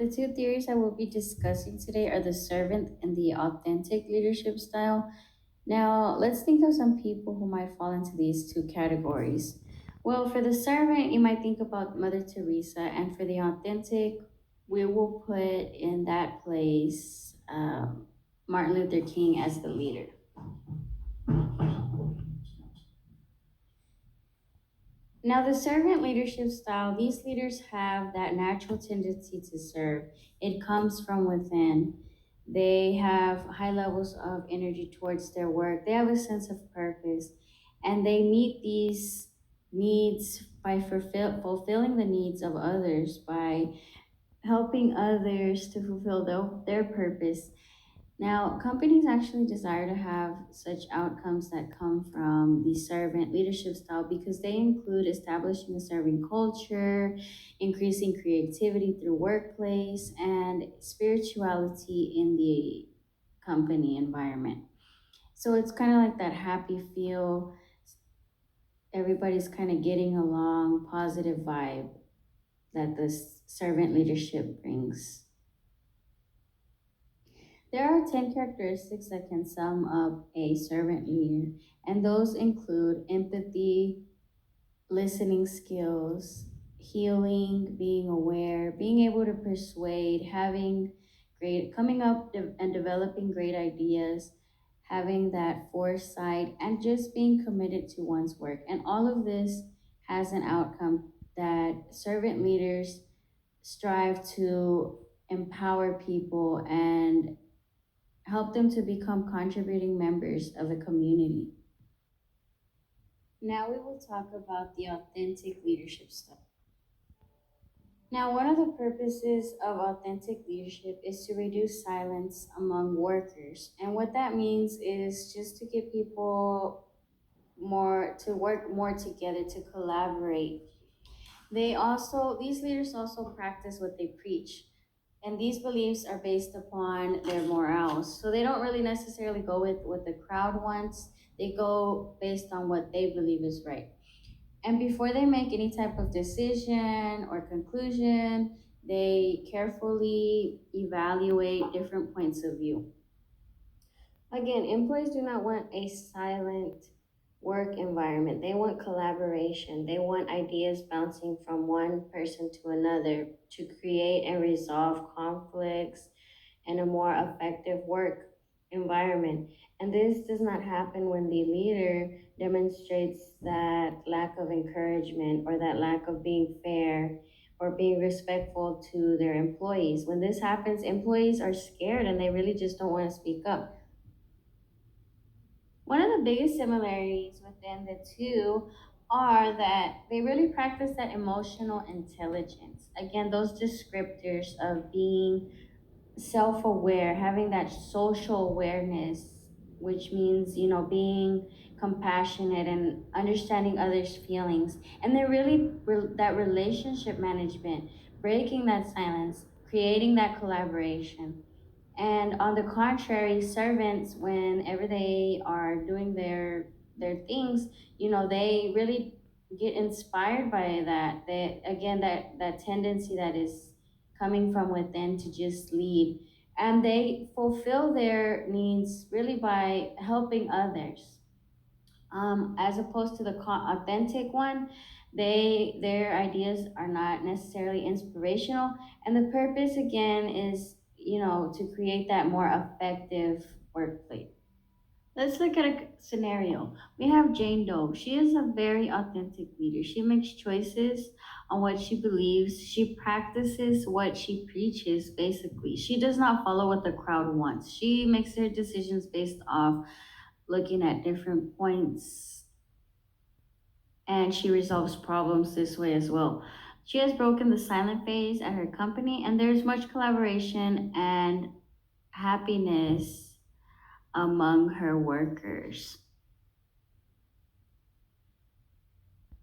The two theories I will be discussing today are the servant and the authentic leadership style. Now, let's think of some people who might fall into these two categories. Well, for the servant, you might think about Mother Teresa, and for the authentic, we will put in that place Martin Luther King as the leader. Now, the servant leadership style, these leaders have that natural tendency to serve. It comes from within. They have high levels of energy towards their work. They have a sense of purpose, and they meet these needs by fulfilling the needs of others, by helping others to fulfill their purpose. Now, companies actually desire to have such outcomes that come from the servant leadership style because they include establishing a serving culture, increasing creativity through workplace, and spirituality in the company environment. So it's kind of like that happy feel, everybody's kind of getting along, positive vibe that this servant leadership brings. There are 10 characteristics that can sum up a servant leader, and those include empathy, listening skills, healing, being aware, being able to persuade, having coming up and developing great ideas, having that foresight, and just being committed to one's work. And all of this has an outcome that servant leaders strive to empower people and help them to become contributing members of the community. Now we will talk about the authentic leadership style. Now, one of the purposes of authentic leadership is to reduce silence among workers. And what that means is just to get people more to work more together, to collaborate. These leaders also practice what they preach. And these beliefs are based upon their morals. So they don't really necessarily go with what the crowd wants, they go based on what they believe is right. And before they make any type of decision or conclusion, they carefully evaluate different points of view. Again, employees do not want a silent work environment. They want collaboration. They want ideas bouncing from one person to another to create and resolve conflicts and a more effective work environment. And this does not happen when the leader demonstrates that lack of encouragement or that lack of being fair or being respectful to their employees. When this happens, employees are scared and they really just don't want to speak up. One of the biggest similarities within the two are that they really practice that emotional intelligence. Again, those descriptors of being self aware, having that social awareness, which means, being compassionate and understanding others' feelings. And they're really that relationship management, breaking that silence, creating that collaboration. And on the contrary, servants, whenever they are doing their things, they really get inspired by that. They again that tendency that is coming from within to just lead, and they fulfill their needs really by helping others. As opposed to the authentic one, their ideas are not necessarily inspirational, and the purpose again is to create that more effective workplace. Let's look at a scenario. We have Jane Doe. She is a very authentic leader. She makes choices on what she believes. She practices what she preaches, basically. She does not follow what the crowd wants. She makes her decisions based off looking at different points, and she resolves problems this way as well. She has broken the silent phase at her company, and there's much collaboration and happiness among her workers.